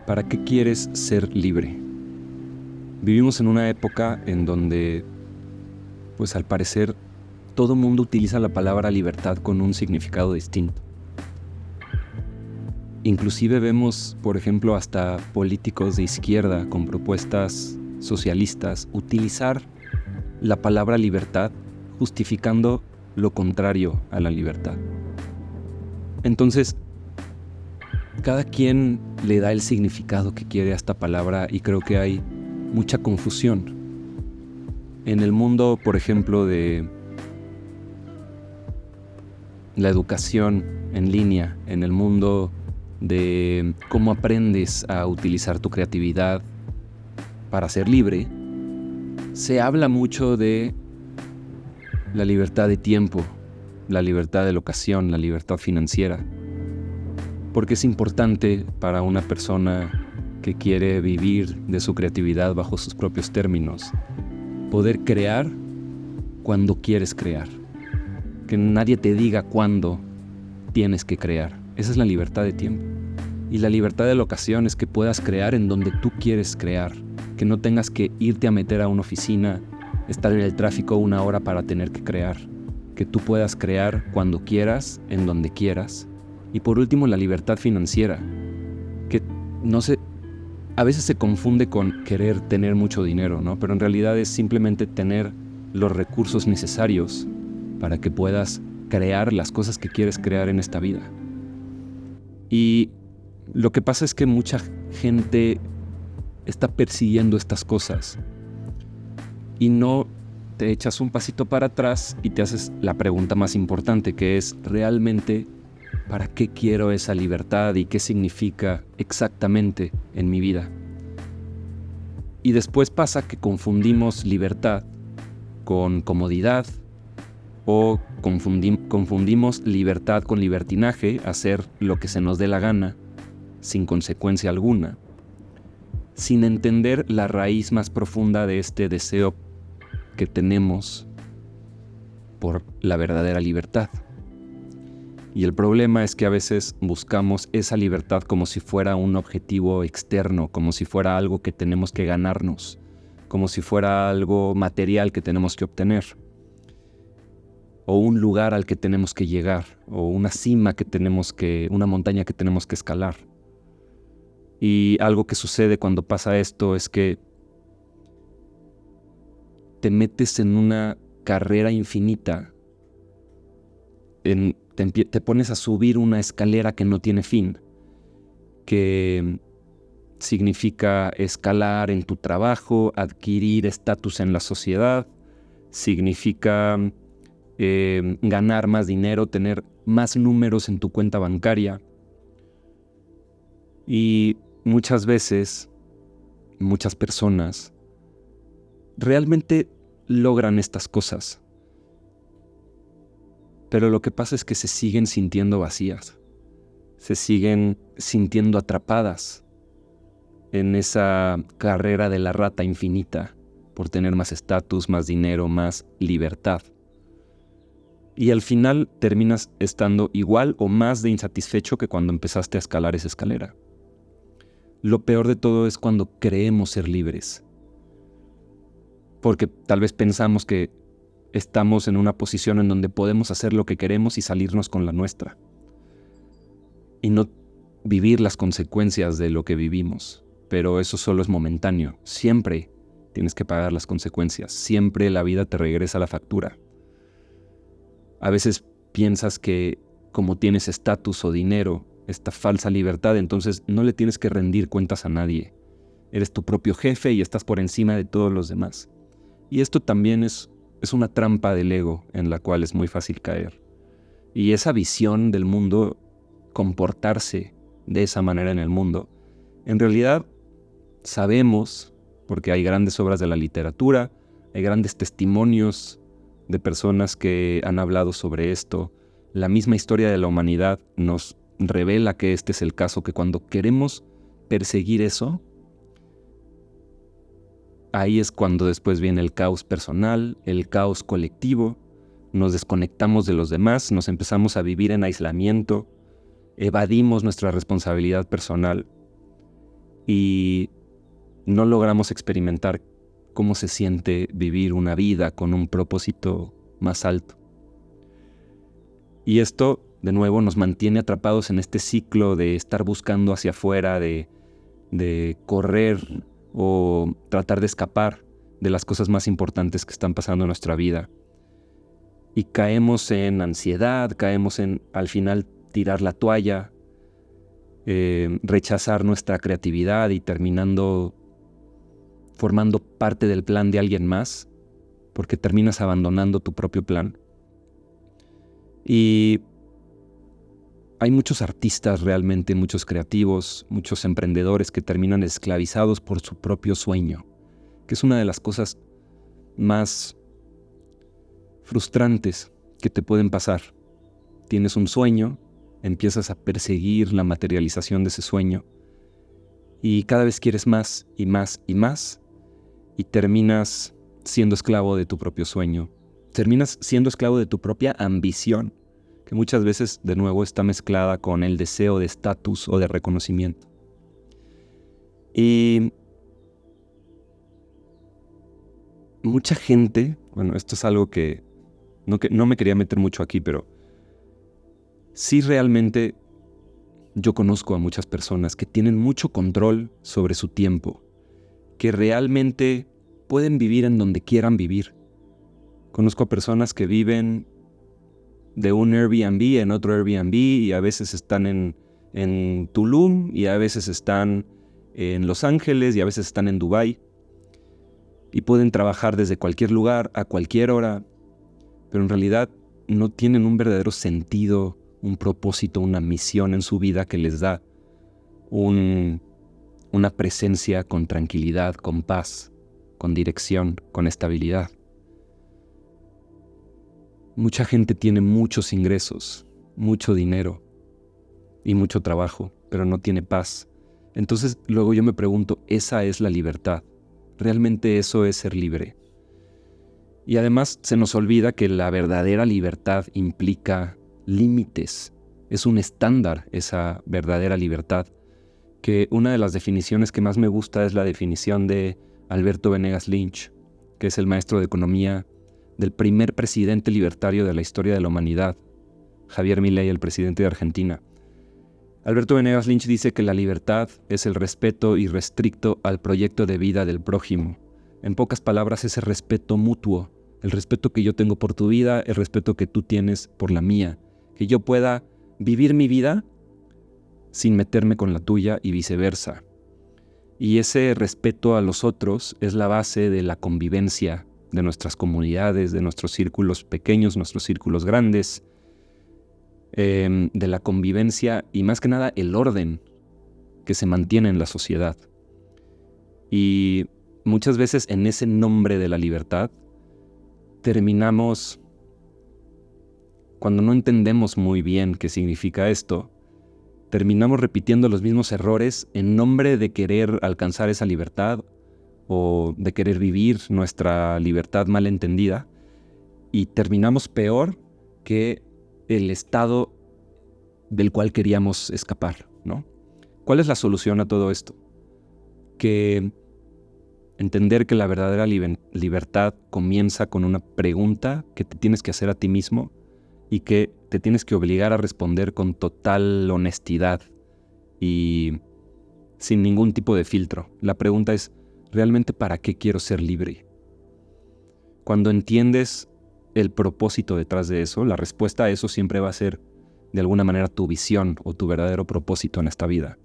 ¿Para qué quieres ser libre? Vivimos en una época en donde, pues al parecer, todo mundo utiliza la palabra libertad con un significado distinto. Inclusive vemos, por ejemplo, hasta políticos de izquierda con propuestas socialistas utilizar la palabra libertad justificando lo contrario a la libertad. Entonces, cada quien le da el significado que quiere a esta palabra y creo que hay mucha confusión. En el mundo, por ejemplo, de la educación en línea, en el mundo de cómo aprendes a utilizar tu creatividad para ser libre, se habla mucho de la libertad de tiempo, la libertad de locación, la libertad financiera, porque es importante para una persona que quiere vivir de su creatividad bajo sus propios términos, poder crear cuando quieres crear, que nadie te diga cuándo tienes que crear. Esa es la libertad de tiempo. Y la libertad de locación es que puedas crear en donde tú quieres crear, que no tengas que irte a meter a una oficina, estar en el tráfico 1 hora para tener que crear, que tú puedas crear cuando quieras, en donde quieras. Y por último, la libertad financiera, que a veces se confunde con querer tener mucho dinero, ¿no? Pero en realidad es simplemente tener los recursos necesarios para que puedas crear las cosas que quieres crear en esta vida. Y lo que pasa es que mucha gente está persiguiendo estas cosas y no te echas un pasito para atrás y te haces la pregunta más importante, que es realmente ¿para qué quiero esa libertad y qué significa exactamente en mi vida? Y después pasa que confundimos libertad con comodidad o confundimos libertad con libertinaje, hacer lo que se nos dé la gana, sin consecuencia alguna, sin entender la raíz más profunda de este deseo que tenemos por la verdadera libertad. Y el problema es que a veces buscamos esa libertad como si fuera un objetivo externo, como si fuera algo que tenemos que ganarnos, como si fuera algo material que tenemos que obtener, o un lugar al que tenemos que llegar, o una una montaña que tenemos que escalar. Y algo que sucede cuando pasa esto es que te metes en una carrera infinita, te pones a subir una escalera que no tiene fin, que significa escalar en tu trabajo, adquirir estatus en la sociedad, significa ganar más dinero, tener más números en tu cuenta bancaria. Y muchas veces, muchas personas realmente logran estas cosas, pero lo que pasa es que se siguen sintiendo vacías, se siguen sintiendo atrapadas en esa carrera de la rata infinita por tener más estatus, más dinero, más libertad. Y al final terminas estando igual o más de insatisfecho que cuando empezaste a escalar esa escalera. Lo peor de todo es cuando creemos ser libres, porque tal vez pensamos que estamos en una posición en donde podemos hacer lo que queremos y salirnos con la nuestra, y no vivir las consecuencias de lo que vivimos. Pero eso solo es momentáneo. Siempre tienes que pagar las consecuencias. Siempre la vida te regresa la factura. A veces piensas que como tienes estatus o dinero, esta falsa libertad, entonces no le tienes que rendir cuentas a nadie. Eres tu propio jefe y estás por encima de todos los demás. Y esto también es una trampa del ego en la cual es muy fácil caer. Y esa visión del mundo, comportarse de esa manera en el mundo, en realidad sabemos, porque hay grandes obras de la literatura, hay grandes testimonios de personas que han hablado sobre esto. La misma historia de la humanidad nos revela que este es el caso, que cuando queremos perseguir eso, ahí es cuando después viene el caos personal, el caos colectivo, nos desconectamos de los demás, nos empezamos a vivir en aislamiento, evadimos nuestra responsabilidad personal y no logramos experimentar cómo se siente vivir una vida con un propósito más alto. Y esto, de nuevo, nos mantiene atrapados en este ciclo de estar buscando hacia afuera, de correr o tratar de escapar de las cosas más importantes que están pasando en nuestra vida. Y caemos en ansiedad, caemos en, al final, tirar la toalla, rechazar nuestra creatividad y terminando formando parte del plan de alguien más, porque terminas abandonando tu propio plan. Y hay muchos artistas realmente, muchos creativos, muchos emprendedores que terminan esclavizados por su propio sueño, que es una de las cosas más frustrantes que te pueden pasar. Tienes un sueño, empiezas a perseguir la materialización de ese sueño y cada vez quieres más y más y más y terminas siendo esclavo de tu propio sueño. Terminas siendo esclavo de tu propia ambición, que muchas veces de nuevo está mezclada con el deseo de estatus o de reconocimiento. Y mucha gente, bueno, esto es algo que no me quería meter mucho aquí, pero sí realmente yo conozco a muchas personas que tienen mucho control sobre su tiempo, que realmente pueden vivir en donde quieran vivir. Conozco a personas que viven de un Airbnb en otro Airbnb y a veces están en Tulum y a veces están en Los Ángeles y a veces están en Dubái y pueden trabajar desde cualquier lugar a cualquier hora, pero en realidad no tienen un verdadero sentido, un propósito, una misión en su vida que les da una presencia con tranquilidad, con paz, con dirección, con estabilidad. Mucha gente tiene muchos ingresos, mucho dinero y mucho trabajo, pero no tiene paz. Entonces luego yo me pregunto, ¿esa es la libertad? ¿Realmente eso es ser libre? Y además se nos olvida que la verdadera libertad implica límites. Es un estándar esa verdadera libertad, que una de las definiciones que más me gusta es la definición de Alberto Venegas Lynch, que es el maestro de economía del primer presidente libertario de la historia de la humanidad, Javier Milei, el presidente de Argentina. Alberto Venegas Lynch dice que la libertad es el respeto irrestricto al proyecto de vida del prójimo. En pocas palabras, es el respeto mutuo, el respeto que yo tengo por tu vida, el respeto que tú tienes por la mía, que yo pueda vivir mi vida sin meterme con la tuya y viceversa. Y ese respeto a los otros es la base de la convivencia de nuestras comunidades, de nuestros círculos pequeños, nuestros círculos grandes, de la convivencia y más que nada el orden que se mantiene en la sociedad. Y muchas veces en ese nombre de la libertad terminamos, cuando no entendemos muy bien qué significa esto, terminamos repitiendo los mismos errores en nombre de querer alcanzar esa libertad o de querer vivir nuestra libertad mal entendida, y terminamos peor que el estado del cual queríamos escapar, ¿no? ¿Cuál es la solución a todo esto? Que entender que la verdadera libertad comienza con una pregunta que te tienes que hacer a ti mismo y que te tienes que obligar a responder con total honestidad y sin ningún tipo de filtro. La pregunta es, ¿realmente para qué quiero ser libre? Cuando entiendes el propósito detrás de eso, la respuesta a eso siempre va a ser, de alguna manera, tu visión o tu verdadero propósito en esta vida.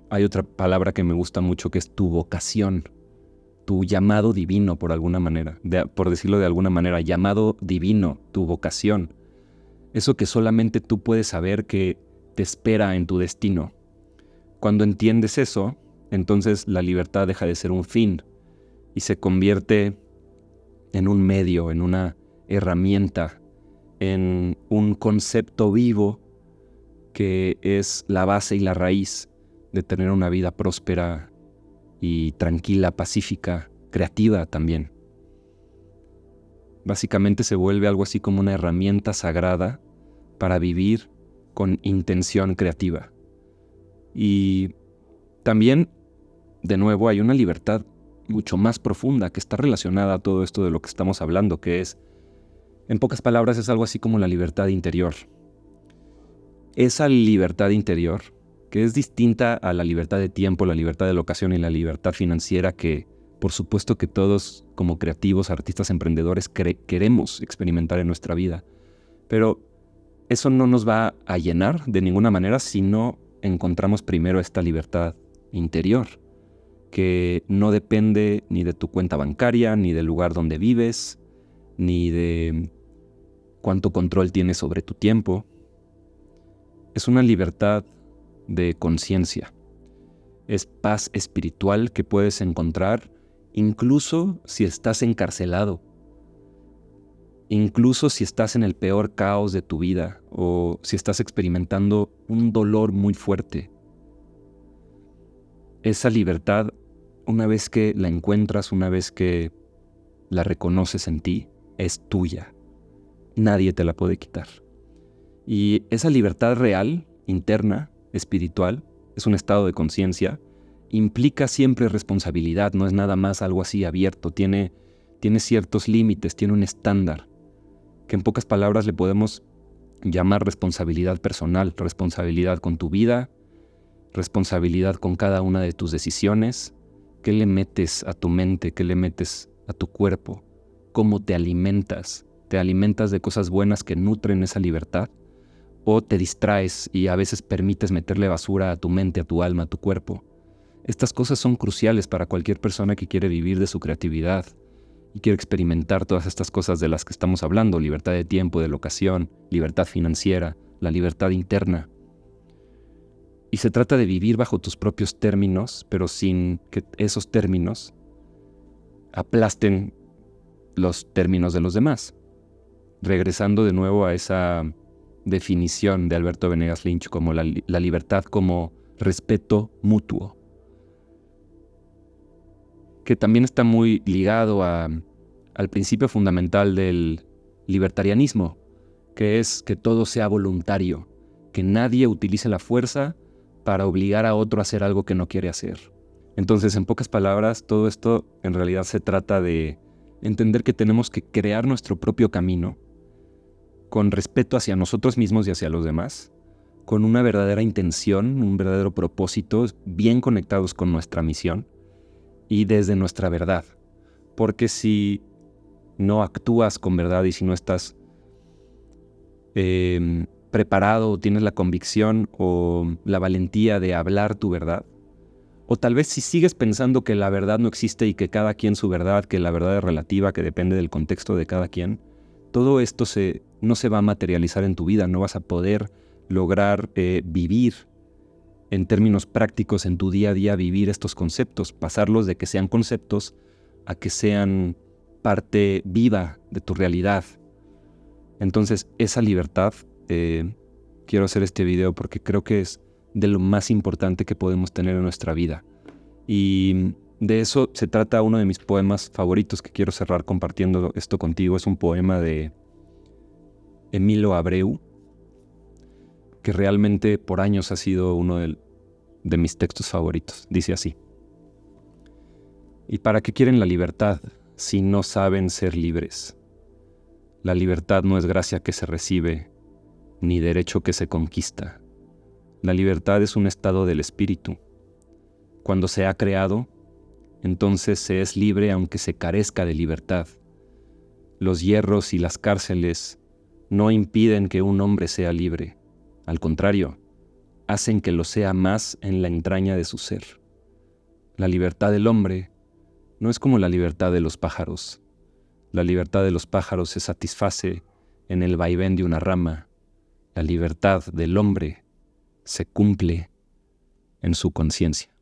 Hay otra palabra que me gusta mucho que es tu vocación, tu llamado divino por alguna manera, por decirlo de alguna manera, llamado divino, tu vocación. Eso que solamente tú puedes saber que te espera en tu destino. Cuando entiendes eso, entonces la libertad deja de ser un fin y se convierte en un medio, en una herramienta, en un concepto vivo que es la base y la raíz de tener una vida próspera y tranquila, pacífica, creativa también. Básicamente se vuelve algo así como una herramienta sagrada para vivir con intención creativa. Y también, de nuevo, hay una libertad mucho más profunda que está relacionada a todo esto de lo que estamos hablando, que es, en pocas palabras, es algo así como la libertad interior. Esa libertad interior, que es distinta a la libertad de tiempo, la libertad de locación y la libertad financiera que, por supuesto que todos como creativos, artistas, emprendedores queremos experimentar en nuestra vida. Pero eso no nos va a llenar de ninguna manera si no encontramos primero esta libertad interior, que no depende ni de tu cuenta bancaria, ni del lugar donde vives, ni de cuánto control tienes sobre tu tiempo. Es una libertad de conciencia. Es paz espiritual que puedes encontrar incluso si estás encarcelado, incluso si estás en el peor caos de tu vida o si estás experimentando un dolor muy fuerte. Esa libertad, una vez que la encuentras, una vez que la reconoces en ti, es tuya. Nadie te la puede quitar. Y esa libertad real, interna, espiritual, es un estado de conciencia, implica siempre responsabilidad, no es nada más algo así abierto, tiene ciertos límites, tiene un estándar, que en pocas palabras le podemos llamar responsabilidad personal, responsabilidad con tu vida, responsabilidad con cada una de tus decisiones, qué le metes a tu mente, qué le metes a tu cuerpo, cómo te alimentas de cosas buenas que nutren esa libertad, o te distraes y a veces permites meterle basura a tu mente, a tu alma, a tu cuerpo. Estas cosas son cruciales para cualquier persona que quiere vivir de su creatividad y quiere experimentar todas estas cosas de las que estamos hablando: libertad de tiempo, de locación, libertad financiera, la libertad interna. Y se trata de vivir bajo tus propios términos, pero sin que esos términos aplasten los términos de los demás. Regresando de nuevo a esa definición de Alberto Venegas Lynch como la libertad como respeto mutuo, que también está muy ligado al principio fundamental del libertarianismo, que es que todo sea voluntario, que nadie utilice la fuerza para obligar a otro a hacer algo que no quiere hacer. Entonces, en pocas palabras, todo esto en realidad se trata de entender que tenemos que crear nuestro propio camino con respeto hacia nosotros mismos y hacia los demás, con una verdadera intención, un verdadero propósito, bien conectados con nuestra misión y desde nuestra verdad. Porque si no actúas con verdad y si no estás preparado o tienes la convicción o la valentía de hablar tu verdad, o tal vez si sigues pensando que la verdad no existe y que cada quien su verdad, que la verdad es relativa, que depende del contexto de cada quien, todo esto no se va a materializar en tu vida, no vas a poder lograr vivir en términos prácticos en tu día a día, vivir estos conceptos, pasarlos de que sean conceptos a que sean parte viva de tu realidad. Entonces, esa libertad, quiero hacer este video porque creo que es de lo más importante que podemos tener en nuestra vida. Y de eso se trata uno de mis poemas favoritos que quiero cerrar compartiendo esto contigo. Es un poema de Emilio Abreu, que realmente por años ha sido uno de mis textos favoritos. Dice así: ¿y para qué quieren la libertad si no saben ser libres? La libertad no es gracia que se recibe, ni derecho que se conquista. La libertad es un estado del espíritu. Cuando se ha creado, entonces se es libre aunque se carezca de libertad. Los hierros y las cárceles no impiden que un hombre sea libre. Al contrario, hacen que lo sea más en la entraña de su ser. La libertad del hombre no es como la libertad de los pájaros. La libertad de los pájaros se satisface en el vaivén de una rama. La libertad del hombre se cumple en su conciencia.